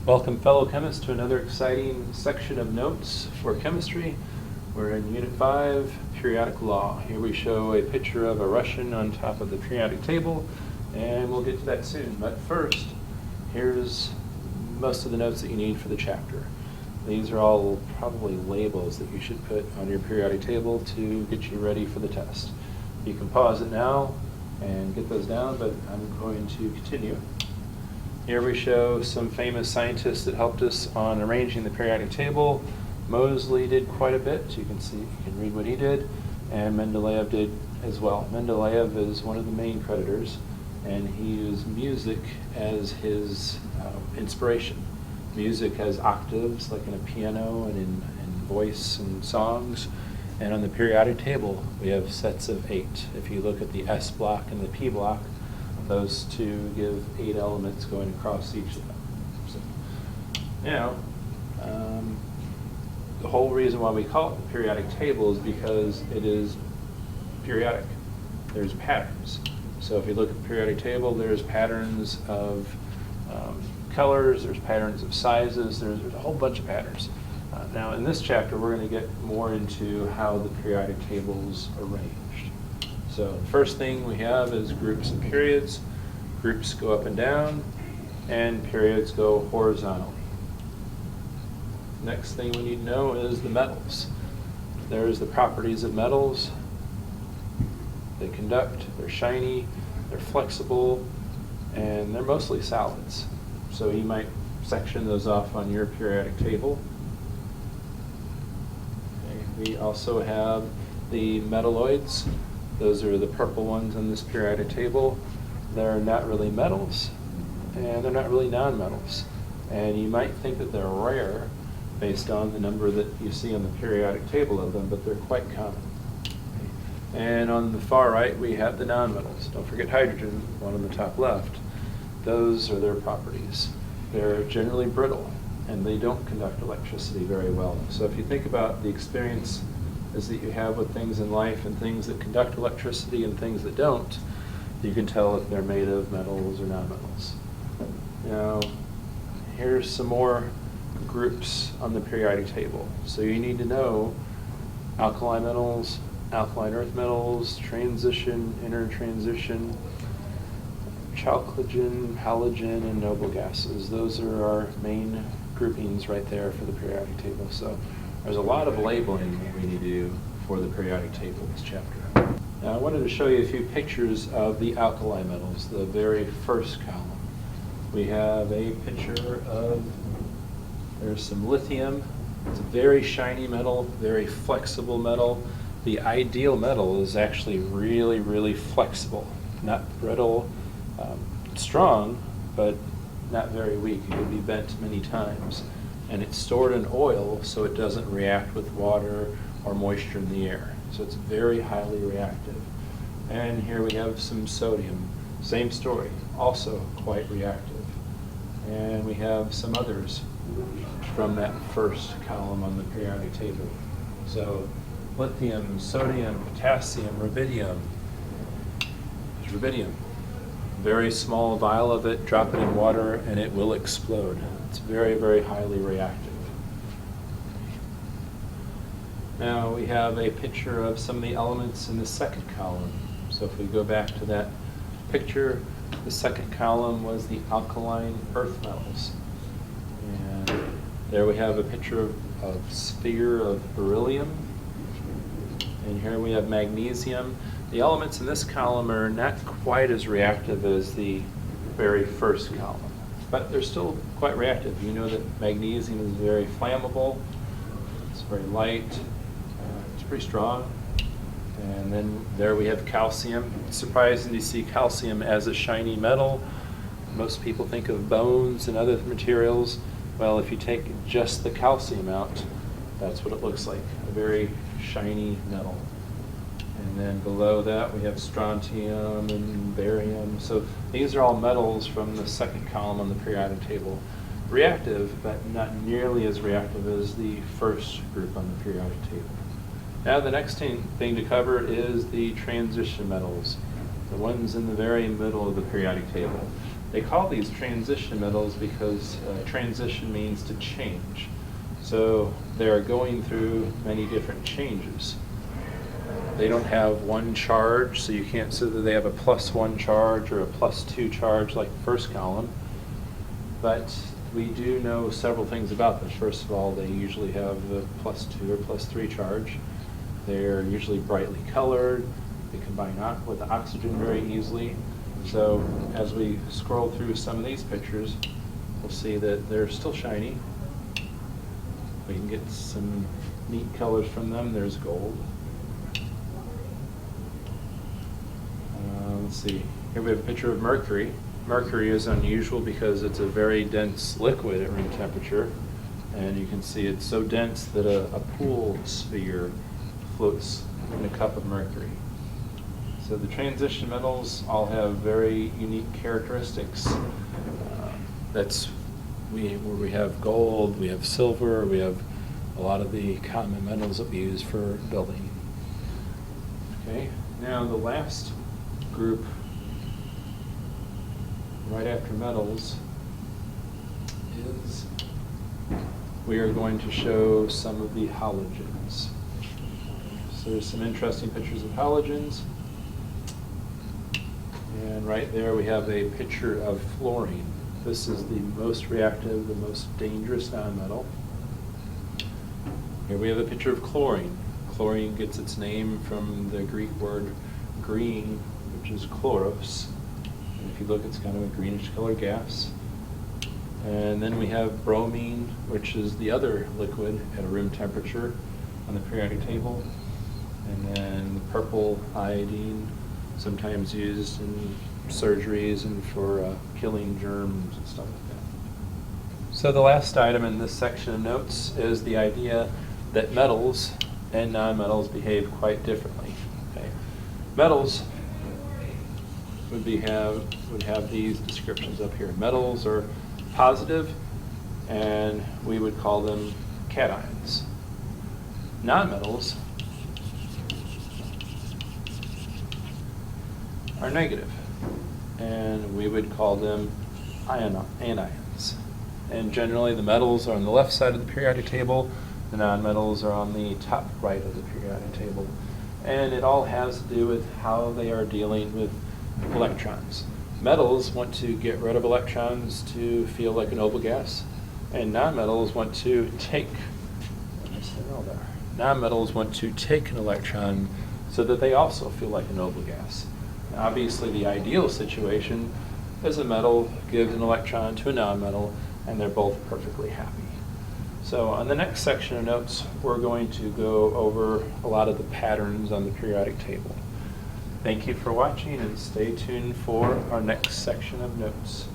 Welcome, fellow chemists, to another exciting section of notes for chemistry. We're in Unit 5, Periodic Law. Here we show a picture of a Russian on top of the periodic table, and we'll get to that soon. But first, here's most of the notes that you need for the chapter. These are all probably labels that you should put on your periodic table to get you ready for the test. You can pause it now and get those down, but I'm going to continue. Here we show some famous scientists that helped us on arranging the periodic table. Moseley did quite a bit. You can see, you can read what he did, and Mendeleev did as well. Mendeleev is one of the main creditors, and he used music as his inspiration. Music has octaves, like in a piano and in voice and songs. And on the periodic table, we have sets of 8. If you look at the S block and the P block, those two give 8 elements going across each of them. So, the whole reason why we call it the periodic table is because it is periodic. There's patterns. So if you look at the periodic table, there's patterns of colors, there's patterns of sizes, there's a whole bunch of patterns. Now in this chapter, we're going to get more into how the periodic table's arranged. So the first thing we have is groups and periods. Groups go up and down, and periods go horizontally. Next thing we need to know is the metals. There's the properties of metals. They conduct, they're shiny, they're flexible, and they're mostly solids. So you might section those off on your periodic table. Okay. We also have the metalloids. Those are the purple ones on this periodic table. They're not really metals, and they're not really nonmetals. And you might think that they're rare based on the number that you see on the periodic table of them, but they're quite common. And on the far right, we have the nonmetals. Don't forget hydrogen, one on the top left. Those are their properties. They're generally brittle, and they don't conduct electricity very well. So if you think about the experience is that you have with things in life and things that conduct electricity and things that don't, you can tell if they're made of metals or nonmetals. Now, here's some more groups on the periodic table. So you need to know alkali metals, alkaline earth metals, transition, intertransition, chalcogen, halogen, and noble gases. Those are our main groupings right there for the periodic table. So there's a lot of labeling that we need to do for the periodic table in this chapter. Now I wanted to show you a few pictures of the alkali metals, the very first column. We have a picture of, there's some lithium. It's a very shiny metal, very flexible metal. The ideal metal is actually really, really flexible, not brittle, strong, but not very weak. It can be bent many times. And it's stored in oil, so it doesn't react with water or moisture in the air. So it's very highly reactive. And here we have some sodium. Same story, also quite reactive. And we have some others from that first column on the periodic table. So lithium, sodium, potassium, rubidium. There's rubidium. Very small vial of it, drop it in water, and it will explode. It's very, very highly reactive. Now we have a picture of some of the elements in the second column. So if we go back to that picture, the second column was the alkaline earth metals. And there we have a picture of a sphere of beryllium. And here we have magnesium. The elements in this column are not quite as reactive as the very first column, but they're still quite reactive. You know that magnesium is very flammable, it's very light, it's pretty strong. And then there we have calcium. It's surprising to see calcium as a shiny metal. Most people think of bones and other materials. Well, if you take just the calcium out, that's what it looks like, a very shiny metal. And then below that we have strontium and barium. So these are all metals from the second column on the periodic table. Reactive, but not nearly as reactive as the first group on the periodic table. Now the next thing to cover is the transition metals, the ones in the very middle of the periodic table. They call these transition metals because transition means to change. So they are going through many different changes. They don't have one charge, so you can't say that they have a +1 charge or a +2 charge like the first column. But we do know several things about them. First of all, they usually have a +2 or +3 charge. They're usually brightly colored. They combine with oxygen very easily. So as we scroll through some of these pictures, we'll see that they're still shiny. We can get some neat colors from them. There's gold. Let's see. Here we have a picture of mercury. Mercury is unusual because it's a very dense liquid at room temperature. And you can see it's so dense that a pool sphere floats in a cup of mercury. So the transition metals all have very unique characteristics. Where we have gold, we have silver, we have a lot of the common metals that we use for building. Okay, now the last group right after metals is we are going to show some of the halogens. So there's some interesting pictures of halogens. And right there we have a picture of fluorine. This is the most reactive, the most dangerous nonmetal. Here we have a picture of chlorine. Chlorine gets its name from the Greek word green, which is chloros. And if you look, it's kind of a greenish colored gas. And then we have bromine, which is the other liquid at a room temperature on the periodic table. And then the purple iodine, sometimes used in surgeries and for killing germs and stuff like that. So the last item in this section of notes is the idea that metals and nonmetals behave quite differently. Okay. Metals would have these descriptions up here. Metals are positive, and we would call them cations. Nonmetals are negative, and we would call them anions. And generally the metals are on the left side of the periodic table, the nonmetals are on the top right of the periodic table. And it all has to do with how they are dealing with electrons. Metals want to get rid of electrons to feel like a noble gas, and nonmetals want to take an electron so that they also feel like a noble gas. Now, obviously, the ideal situation is a metal gives an electron to a nonmetal, and they're both perfectly happy. So on the next section of notes, we're going to go over a lot of the patterns on the periodic table. Thank you for watching, and stay tuned for our next section of notes.